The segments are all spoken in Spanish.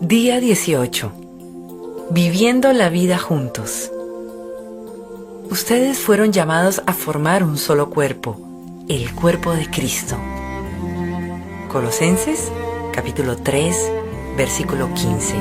Día 18. Viviendo la vida juntos. Ustedes fueron llamados a formar un solo cuerpo, el cuerpo de Cristo. Colosenses, capítulo 3, versículo 15.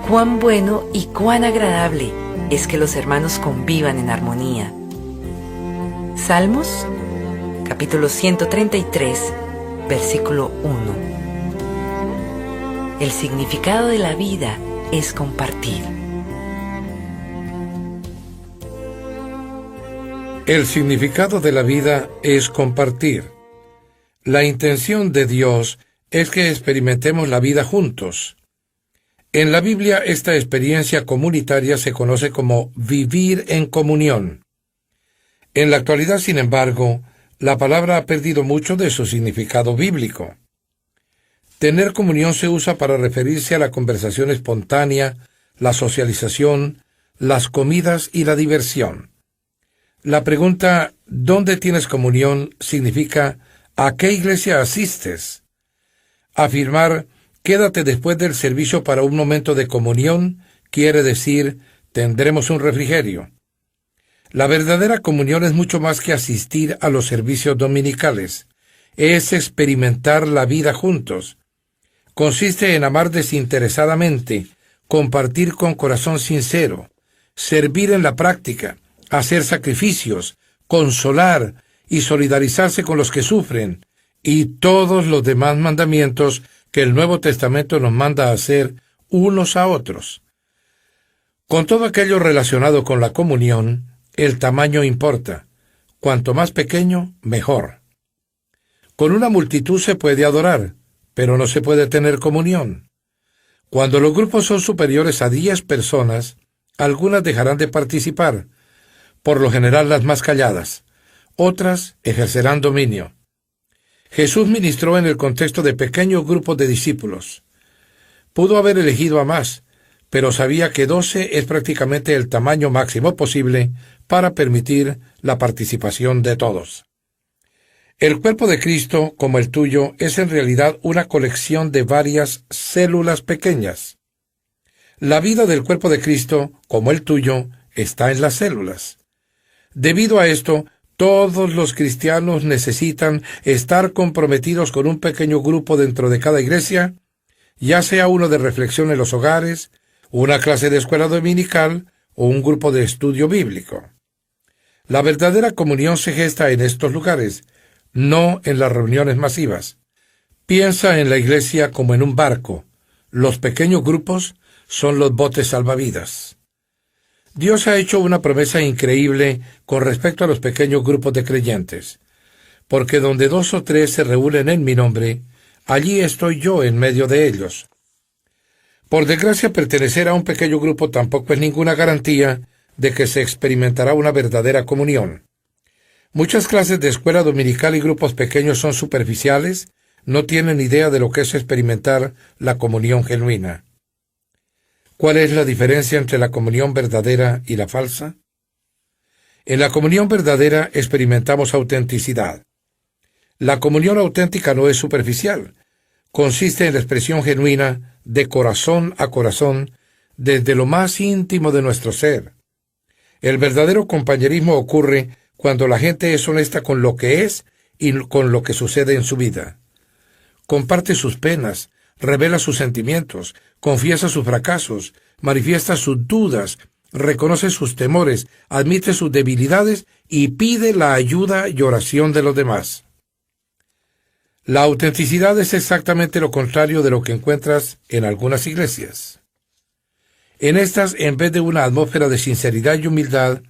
Cuán bueno y cuán agradable es que los hermanos convivan en armonía. Salmos, capítulo 133, versículo 1. El significado de la vida es compartir. El significado de la vida es compartir. La intención de Dios es que experimentemos la vida juntos. En la Biblia, esta experiencia comunitaria se conoce como vivir en comunión. En la actualidad, sin embargo, la palabra ha perdido mucho de su significado bíblico. Tener comunión se usa para referirse a la conversación espontánea, la socialización, las comidas y la diversión. La pregunta ¿dónde tienes comunión? Significa ¿a qué iglesia asistes? Afirmar quédate después del servicio para un momento de comunión quiere decir tendremos un refrigerio. La verdadera comunión es mucho más que asistir a los servicios dominicales. Es experimentar la vida juntos. Consiste en amar desinteresadamente, compartir con corazón sincero, servir en la práctica, hacer sacrificios, consolar y solidarizarse con los que sufren, y todos los demás mandamientos que el Nuevo Testamento nos manda a hacer unos a otros. Con todo aquello relacionado con la comunión, el tamaño importa. Cuanto más pequeño, mejor. Con una multitud se puede adorar, pero no se puede tener comunión. Cuando los grupos son superiores a 10 personas, algunas dejarán de participar, por lo general las más calladas. Otras ejercerán dominio. Jesús ministró en el contexto de pequeños grupos de discípulos. Pudo haber elegido a más, pero sabía que 12 es prácticamente el tamaño máximo posible para permitir la participación de todos. El cuerpo de Cristo, como el tuyo, es en realidad una colección de varias células pequeñas. La vida del cuerpo de Cristo, como el tuyo, está en las células. Debido a esto, todos los cristianos necesitan estar comprometidos con un pequeño grupo dentro de cada iglesia, ya sea uno de reflexión en los hogares, una clase de escuela dominical o un grupo de estudio bíblico. La verdadera comunión se gesta en estos lugares, no en las reuniones masivas. Piensa en la iglesia como en un barco. Los pequeños grupos son los botes salvavidas. Dios ha hecho una promesa increíble con respecto a los pequeños grupos de creyentes. Porque donde 2 o 3 se reúnen en mi nombre, allí estoy yo en medio de ellos. Por desgracia, pertenecer a un pequeño grupo tampoco es ninguna garantía de que se experimentará una verdadera comunión. Muchas clases de escuela dominical y grupos pequeños son superficiales, no tienen idea de lo que es experimentar la comunión genuina. ¿Cuál es la diferencia entre la comunión verdadera y la falsa? En la comunión verdadera experimentamos autenticidad. La comunión auténtica no es superficial, consiste en la expresión genuina de corazón a corazón desde lo más íntimo de nuestro ser. El verdadero compañerismo ocurre cuando la gente es honesta con lo que es y con lo que sucede en su vida. Comparte sus penas, revela sus sentimientos, confiesa sus fracasos, manifiesta sus dudas, reconoce sus temores, admite sus debilidades y pide la ayuda y oración de los demás. La autenticidad es exactamente lo contrario de lo que encuentras en algunas iglesias. En estas, en vez de una atmósfera de sinceridad y humildad,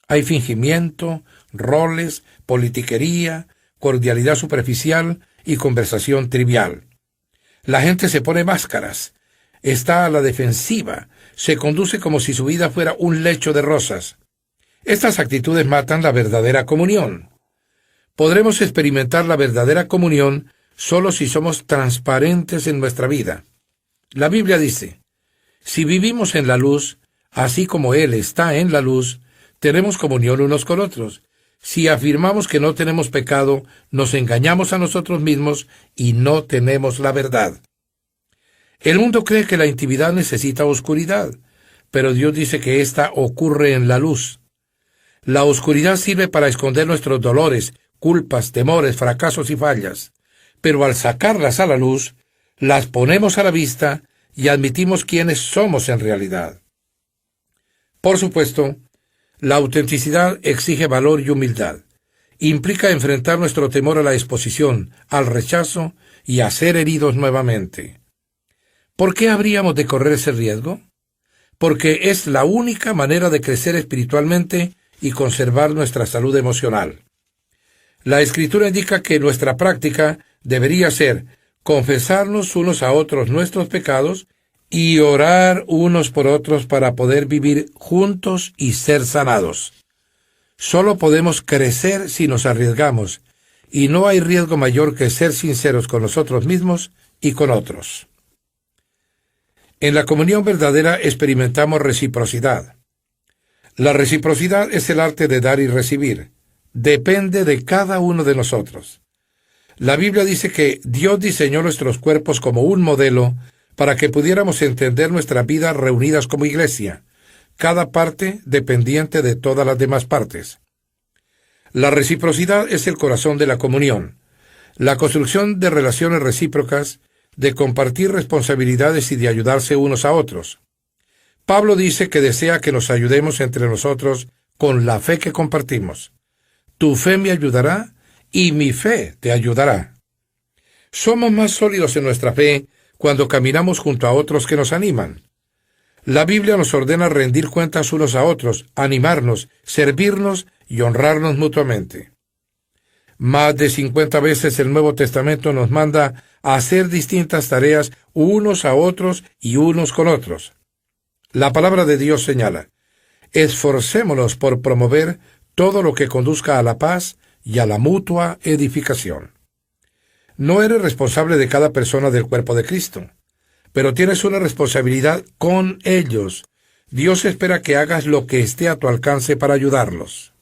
hay fingimiento, roles, politiquería, cordialidad superficial y conversación trivial. La gente se pone máscaras, está a la defensiva, se conduce como si su vida fuera un lecho de rosas. Estas actitudes matan la verdadera comunión. Podremos experimentar la verdadera comunión solo si somos transparentes en nuestra vida. La Biblia dice, si vivimos en la luz, así como Él está en la luz, tenemos comunión unos con otros. Si afirmamos que no tenemos pecado, nos engañamos a nosotros mismos y no tenemos la verdad. El mundo cree que la intimidad necesita oscuridad, pero Dios dice que ésta ocurre en la luz. La oscuridad sirve para esconder nuestros dolores, culpas, temores, fracasos y fallas, pero al sacarlas a la luz, las ponemos a la vista y admitimos quiénes somos en realidad. Por supuesto, la autenticidad exige valor y humildad. Implica enfrentar nuestro temor a la exposición, al rechazo y a ser heridos nuevamente. ¿Por qué habríamos de correr ese riesgo? Porque es la única manera de crecer espiritualmente y conservar nuestra salud emocional. La Escritura indica que nuestra práctica debería ser confesarnos unos a otros nuestros pecados y orar unos por otros para poder vivir juntos y ser sanados. Solo podemos crecer si nos arriesgamos, y no hay riesgo mayor que ser sinceros con nosotros mismos y con otros. En la comunión verdadera experimentamos reciprocidad. La reciprocidad es el arte de dar y recibir. Depende de cada uno de nosotros. La Biblia dice que Dios diseñó nuestros cuerpos como un modelo para que pudiéramos entender nuestra vida reunidas como iglesia, cada parte dependiente de todas las demás partes. La reciprocidad es el corazón de la comunión, la construcción de relaciones recíprocas, de compartir responsabilidades y de ayudarse unos a otros. Pablo dice que desea que nos ayudemos entre nosotros con la fe que compartimos. Tu fe me ayudará y mi fe te ayudará. Somos más sólidos en nuestra fe cuando caminamos junto a otros que nos animan. La Biblia nos ordena rendir cuentas unos a otros, animarnos, servirnos y honrarnos mutuamente. Más de 50 veces el Nuevo Testamento nos manda a hacer distintas tareas unos a otros y unos con otros. La palabra de Dios señala: esforcémonos por promover todo lo que conduzca a la paz y a la mutua edificación. No eres responsable de cada persona del cuerpo de Cristo, pero tienes una responsabilidad con ellos. Dios espera que hagas lo que esté a tu alcance para ayudarlos.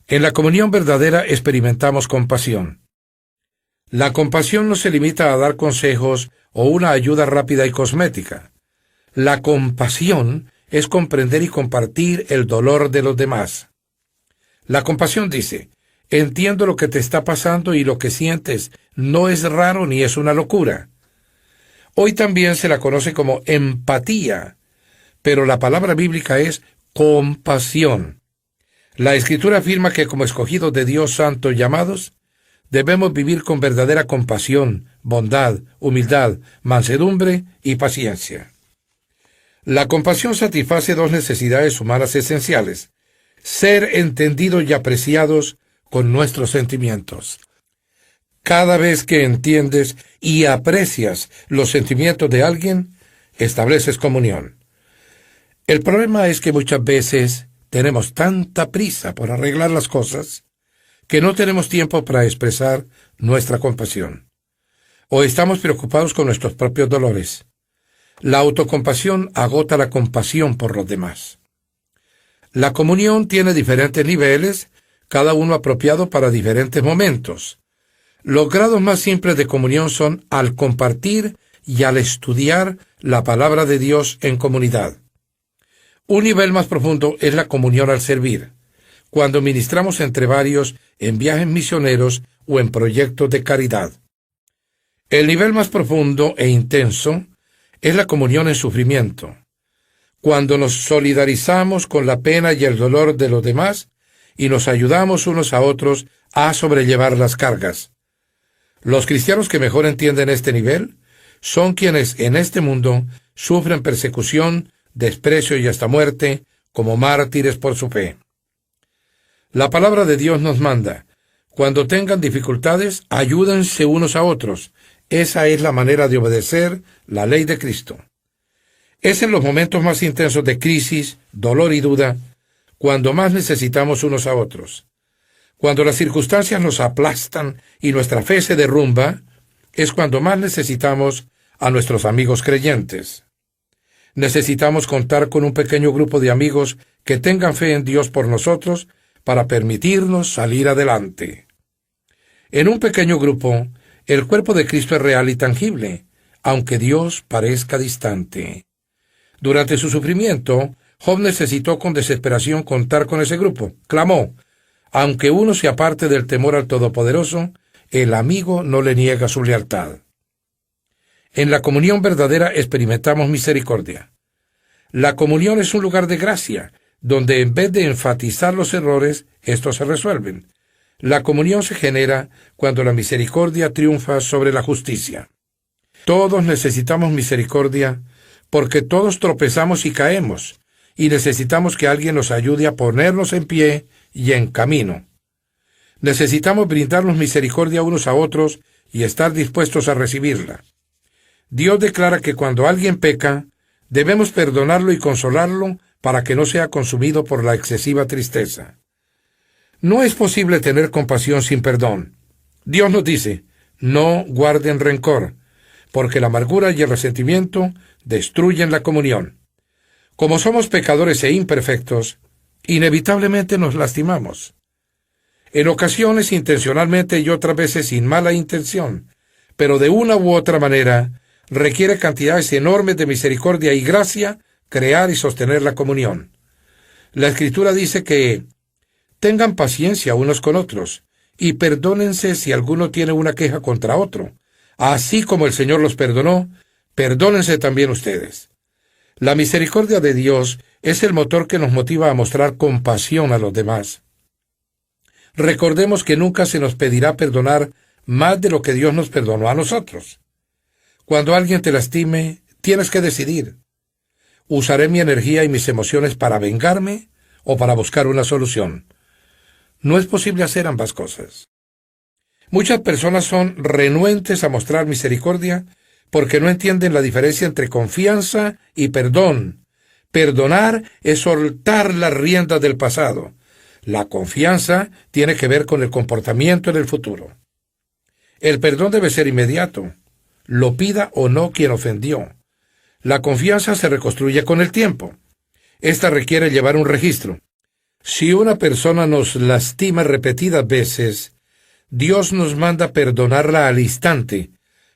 En la comunión verdadera experimentamos compasión. La compasión no se limita a dar consejos o una ayuda rápida y cosmética. La compasión es comprender y compartir el dolor de los demás. La compasión dice: entiendo lo que te está pasando y lo que sientes no es raro ni es una locura. Hoy también se la conoce como empatía, pero la palabra bíblica es compasión. La Escritura afirma que como escogidos de Dios santo llamados, debemos vivir con verdadera compasión, bondad, humildad, mansedumbre y paciencia. La compasión satisface dos necesidades humanas esenciales: ser entendidos y apreciados con nuestros sentimientos. Cada vez que entiendes y aprecias los sentimientos de alguien, estableces comunión. El problema es que muchas veces tenemos tanta prisa por arreglar las cosas que no tenemos tiempo para expresar nuestra compasión. O estamos preocupados con nuestros propios dolores. La autocompasión agota la compasión por los demás. La comunión tiene diferentes niveles, cada uno apropiado para diferentes momentos. Los grados más simples de comunión son al compartir y al estudiar la palabra de Dios en comunidad. Un nivel más profundo es la comunión al servir, cuando ministramos entre varios en viajes misioneros o en proyectos de caridad. El nivel más profundo e intenso es la comunión en sufrimiento, cuando nos solidarizamos con la pena y el dolor de los demás y nos ayudamos unos a otros a sobrellevar las cargas. Los cristianos que mejor entienden este nivel son quienes en este mundo sufren persecución, desprecio y hasta muerte como mártires por su fe. La palabra de Dios nos manda: cuando tengan dificultades, ayúdense unos a otros. Esa es la manera de obedecer la ley de Cristo. Es en los momentos más intensos de crisis, dolor y duda, cuando más necesitamos unos a otros. Cuando las circunstancias nos aplastan y nuestra fe se derrumba, es cuando más necesitamos a nuestros amigos creyentes. Necesitamos contar con un pequeño grupo de amigos que tengan fe en Dios por nosotros para permitirnos salir adelante. En un pequeño grupo, el cuerpo de Cristo es real y tangible, aunque Dios parezca distante. Durante su sufrimiento, Job necesitó con desesperación contar con ese grupo. Clamó: aunque uno se aparte del temor al Todopoderoso, el amigo no le niega su lealtad. En la comunión verdadera experimentamos misericordia. La comunión es un lugar de gracia, donde en vez de enfatizar los errores, estos se resuelven. La comunión se genera cuando la misericordia triunfa sobre la justicia. Todos necesitamos misericordia porque todos tropezamos y caemos, y necesitamos que alguien nos ayude a ponernos en pie y en camino. Necesitamos brindarnos misericordia unos a otros y estar dispuestos a recibirla. Dios declara que cuando alguien peca, debemos perdonarlo y consolarlo para que no sea consumido por la excesiva tristeza. No es posible tener compasión sin perdón. Dios nos dice: no guarden rencor, porque la amargura y el resentimiento destruyen la comunión. Como somos pecadores e imperfectos, inevitablemente nos lastimamos. En ocasiones intencionalmente y otras veces sin mala intención, pero de una u otra manera requiere cantidades enormes de misericordia y gracia crear y sostener la comunión. La Escritura dice que tengan paciencia unos con otros y perdónense si alguno tiene una queja contra otro. Así como el Señor los perdonó, perdónense también ustedes. La misericordia de Dios es el motor que nos motiva a mostrar compasión a los demás. Recordemos que nunca se nos pedirá perdonar más de lo que Dios nos perdonó a nosotros. Cuando alguien te lastime, tienes que decidir: ¿usaré mi energía y mis emociones para vengarme o para buscar una solución? No es posible hacer ambas cosas. Muchas personas son renuentes a mostrar misericordia porque no entienden la diferencia entre confianza y perdón. Perdonar es soltar las riendas del pasado. La confianza tiene que ver con el comportamiento en el futuro. El perdón debe ser inmediato, lo pida o no quien ofendió. La confianza se reconstruye con el tiempo. Esta requiere llevar un registro. Si una persona nos lastima repetidas veces, Dios nos manda perdonarla al instante,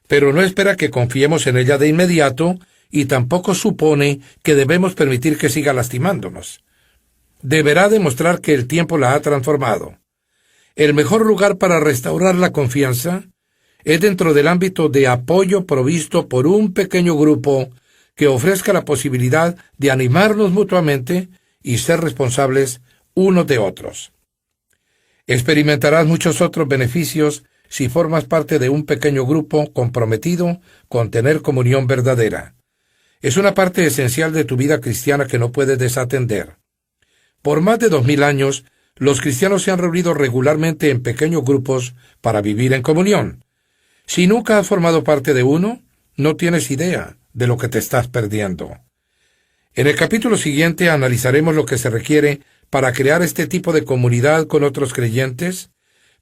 pero no espera que confiemos en ella de inmediato y tampoco supone que debemos permitir que siga lastimándonos. Deberá demostrar que el tiempo la ha transformado. El mejor lugar para restaurar la confianza es dentro del ámbito de apoyo provisto por un pequeño grupo que ofrezca la posibilidad de animarnos mutuamente y ser responsables unos de otros. Experimentarás muchos otros beneficios si formas parte de un pequeño grupo comprometido con tener comunión verdadera. Es una parte esencial de tu vida cristiana que no puedes desatender. Por más de 2000 años, los cristianos se han reunido regularmente en pequeños grupos para vivir en comunión. Si nunca has formado parte de uno, no tienes idea de lo que te estás perdiendo. En el capítulo siguiente analizaremos lo que se requiere para crear este tipo de comunidad con otros creyentes,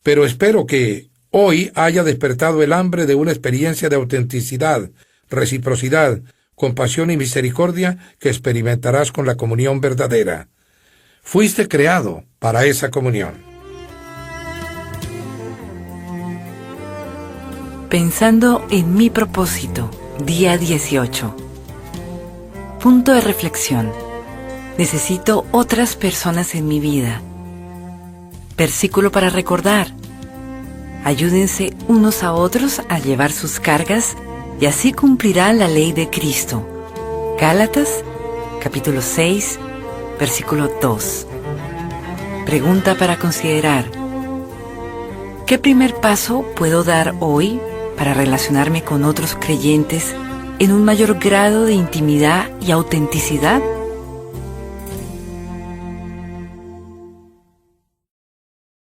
pero espero que hoy haya despertado el hambre de una experiencia de autenticidad, reciprocidad, compasión y misericordia que experimentarás con la comunión verdadera. Fuiste creado para esa comunión. Pensando en mi propósito, día 18. Punto de reflexión. Necesito otras personas en mi vida. Versículo para recordar. Ayúdense unos a otros a llevar sus cargas y así cumplirá la ley de Cristo. Gálatas, capítulo 6, versículo 2. Pregunta para considerar. ¿Qué primer paso puedo dar hoy para relacionarme con otros creyentes en un mayor grado de intimidad y autenticidad?